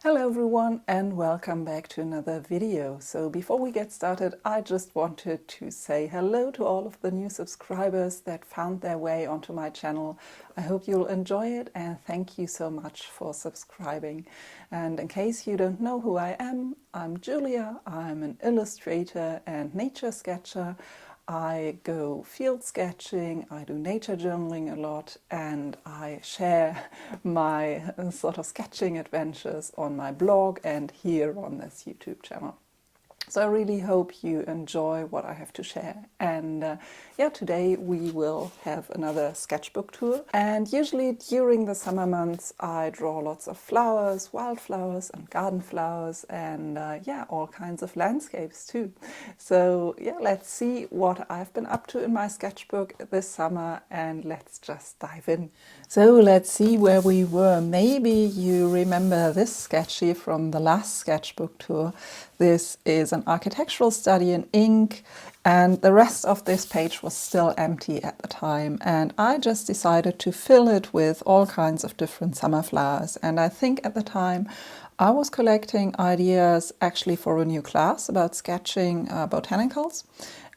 Hello everyone and welcome back to another video. So before we get started, I just wanted to say hello to all of the new subscribers that found their way onto my channel. I hope you'll enjoy it and thank you so much for subscribing. And in case you don't know who I am, I'm Julia. I'm an illustrator and nature sketcher. I go field sketching, I do nature journaling a lot, and I share my sort of sketching adventures on my blog and here on this YouTube channel. So I really hope you enjoy what I have to share. And yeah, today we will have another sketchbook tour. And usually during the summer months, I draw lots of flowers, wildflowers and garden flowers, and yeah, all kinds of landscapes too. So yeah, let's see what I've been up to in my sketchbook this summer, and let's just dive in. So let's see where we were. Maybe you remember this sketchy from the last sketchbook tour. This is an architectural study in ink, and the rest of this page was still empty at the time, and I just decided to fill it with all kinds of different summer flowers. And I think at the time I was collecting ideas actually for a new class about sketching botanicals,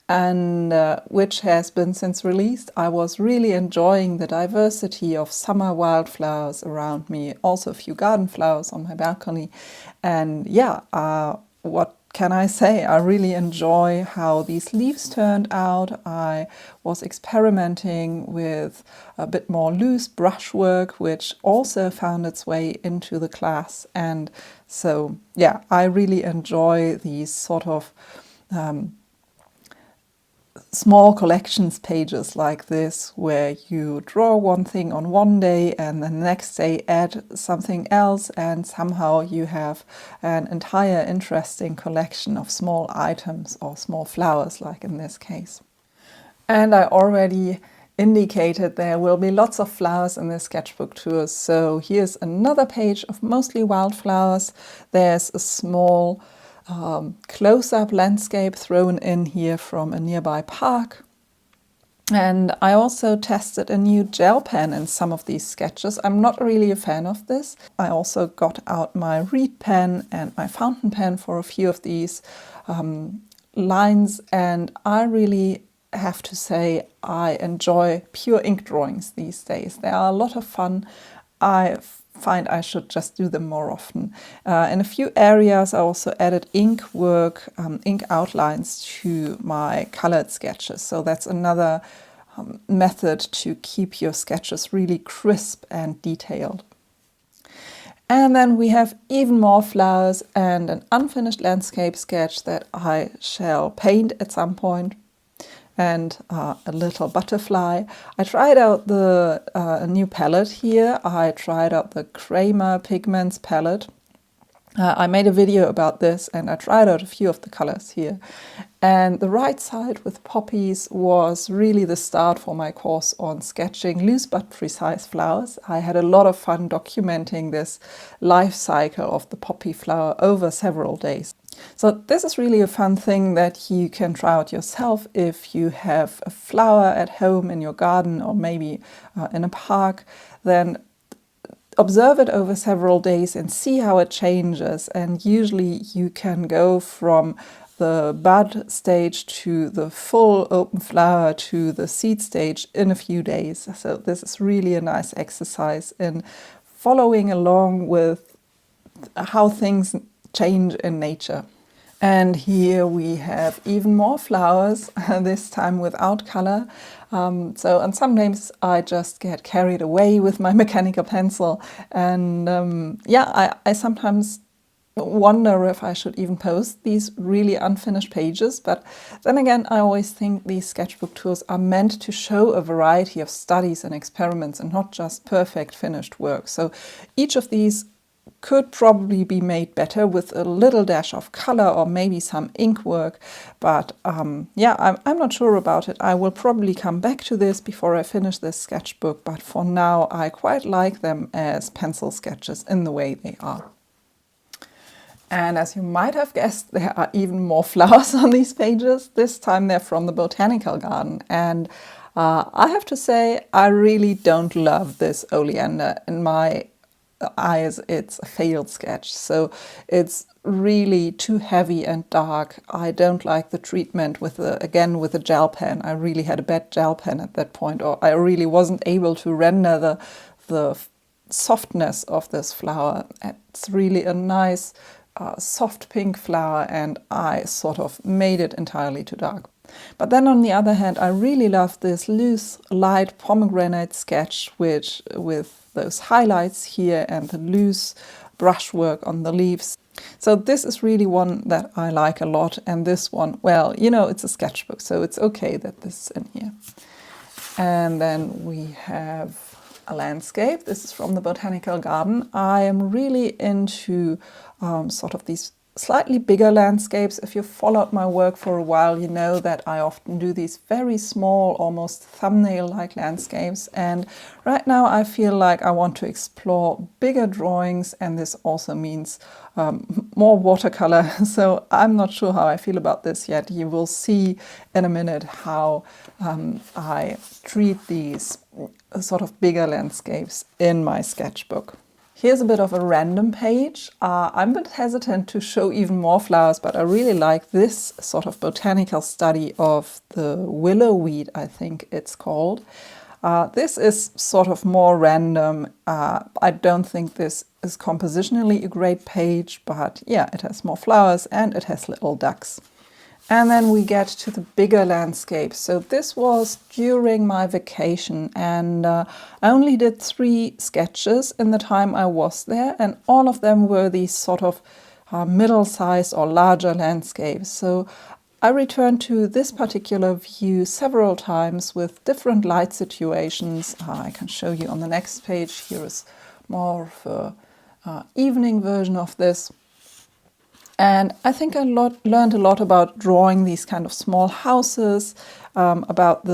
and which has been since released. I was really enjoying the diversity of summer wildflowers around me, also a few garden flowers on my balcony. And yeah, what can I say? I really enjoy how these leaves turned out. I was experimenting with a bit more loose brushwork, which also found its way into the class. And so, yeah, I really enjoy these sort of small collections pages like this, where you draw one thing on one day and the next day add something else, and somehow you have an entire interesting collection of small items or small flowers, like in this case. And I already indicated there will be lots of flowers in this sketchbook tour. So here's another page of mostly wildflowers. There's a small close-up landscape thrown in here from a nearby park. And I also tested a new gel pen in some of these sketches. I'm not really a fan of this. I also got out my reed pen and my fountain pen for a few of these lines, and I really have to say I enjoy pure ink drawings these days. They are a lot of fun. I find I should just do them more often. In a few areas I also added ink work, ink outlines to my colored sketches. So that's another method to keep your sketches really crisp and detailed. And then we have even more flowers and an unfinished landscape sketch that I shall paint at some point, and a little butterfly. I tried out the new palette here. I tried out the Kramer Pigments palette. I made a video about this and I tried out a few of the colors here. And the right side with poppies was really the start for my course on sketching loose but precise flowers. I had a lot of fun documenting this life cycle of the poppy flower over several days. So this is really a fun thing that you can try out yourself if you have a flower at home in your garden or maybe in a park. Then observe it over several days and see how it changes. And usually you can go from the bud stage to the full open flower to the seed stage in a few days. So this is really a nice exercise in following along with how things change in nature. And here we have even more flowers, this time without color. And some days I just get carried away with my mechanical pencil. And yeah, I sometimes wonder if I should even post these really unfinished pages. But then again, I always think these sketchbook tours are meant to show a variety of studies and experiments and not just perfect finished work. So each of these could probably be made better with a little dash of color or maybe some ink work, but yeah, I'm not sure about it. I will probably come back to this before I finish this sketchbook, but for now I quite like them as pencil sketches in the way they are. And as you might have guessed, there are even more flowers on these pages. This time they're from the botanical garden, and I have to say I really don't love this oleander. In my eyes it's a failed sketch. So it's really too heavy and dark. I don't like the treatment with the gel pen. I really had a bad gel pen at that point, or I really wasn't able to render the softness of this flower. It's really a nice soft pink flower, and I sort of made it entirely too dark. But then on the other hand, I really love this loose light pomegranate sketch, which with those highlights here and the loose brushwork on the leaves. So this is really one that I like a lot, and this one, well, you know, it's a sketchbook, so it's okay that this is in here. And then we have a landscape. This is from the Botanical Garden. I am really into sort of these slightly bigger landscapes. If you've followed my work for a while, you know that I often do these very small, almost thumbnail-like landscapes. And right now I feel like I want to explore bigger drawings, and this also means more watercolor. So I'm not sure how I feel about this yet. You will see in a minute how I treat these sort of bigger landscapes in my sketchbook. Here's a bit of a random page. I'm a bit hesitant to show even more flowers, but I really like this sort of botanical study of the willow weed, I think it's called. This is sort of more random. I don't think this is compositionally a great page, but yeah, it has more flowers and it has little ducks. And then we get to the bigger landscape. So this was during my vacation, and I only did 3 sketches in the time I was there, and all of them were these sort of middle-sized or larger landscapes. So I returned to this particular view several times with different light situations. I can show you on the next page. Here is more of an evening version of this. And I think I learned a lot about drawing these kind of small houses, about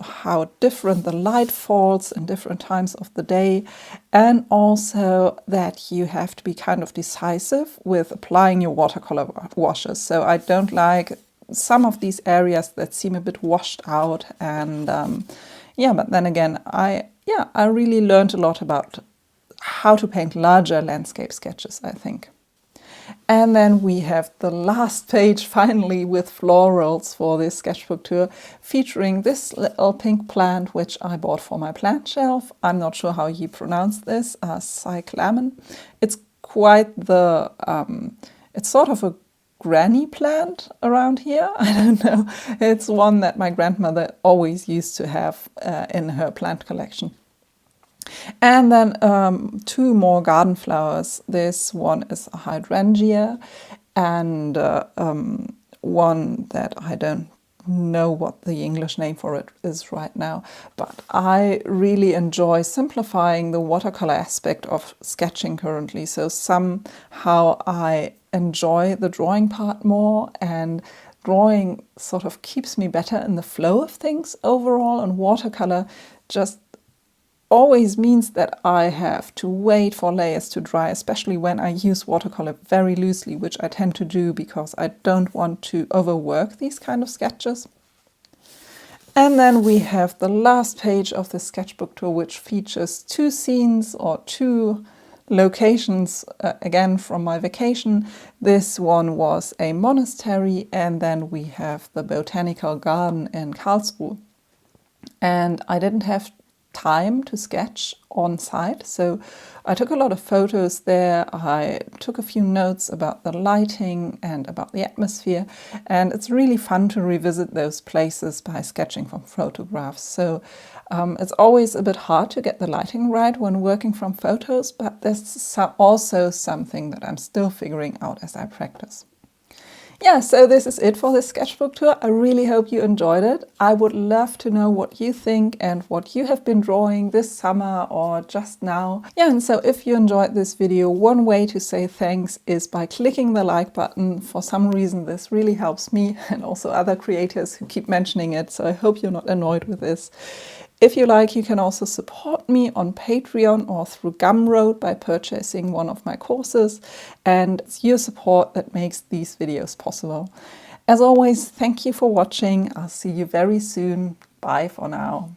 how different the light falls in different times of the day, and also that you have to be kind of decisive with applying your watercolor washes. So I don't like some of these areas that seem a bit washed out, and but then again, I really learned a lot about how to paint larger landscape sketches, I think. And then we have the last page finally with florals for this sketchbook tour, featuring this little pink plant which I bought for my plant shelf. I'm not sure how you pronounce this, cyclamen. It's quite the, it's sort of a granny plant around here. I don't know. It's one that my grandmother always used to have in her plant collection. And then 2 more garden flowers. This one is a hydrangea, and one that I don't know what the English name for it is right now. But I really enjoy simplifying the watercolor aspect of sketching currently. So somehow I enjoy the drawing part more, and drawing sort of keeps me better in the flow of things overall, and watercolor just always means that I have to wait for layers to dry, especially when I use watercolor very loosely, which I tend to do because I don't want to overwork these kind of sketches. And then we have the last page of the sketchbook tour, which features 2 scenes or 2 locations, again from my vacation. This one was a monastery, and then we have the Botanical Garden in Karlsruhe. And I didn't have time to sketch on site, so I took a lot of photos there. I took a few notes about the lighting and about the atmosphere, and it's really fun to revisit those places by sketching from photographs. So it's always a bit hard to get the lighting right when working from photos, but that's also something that I'm still figuring out as I practice. Yeah, so this is it for this sketchbook tour. I really hope you enjoyed it. I would love to know what you think and what you have been drawing this summer or just now. Yeah, and so if you enjoyed this video, one way to say thanks is by clicking the like button. For some reason, this really helps me and also other creators who keep mentioning it, so I hope you're not annoyed with this. If you like, you can also support me on Patreon or through Gumroad by purchasing one of my courses, and it's your support that makes these videos possible. As always, thank you for watching. I'll see you very soon. Bye for now.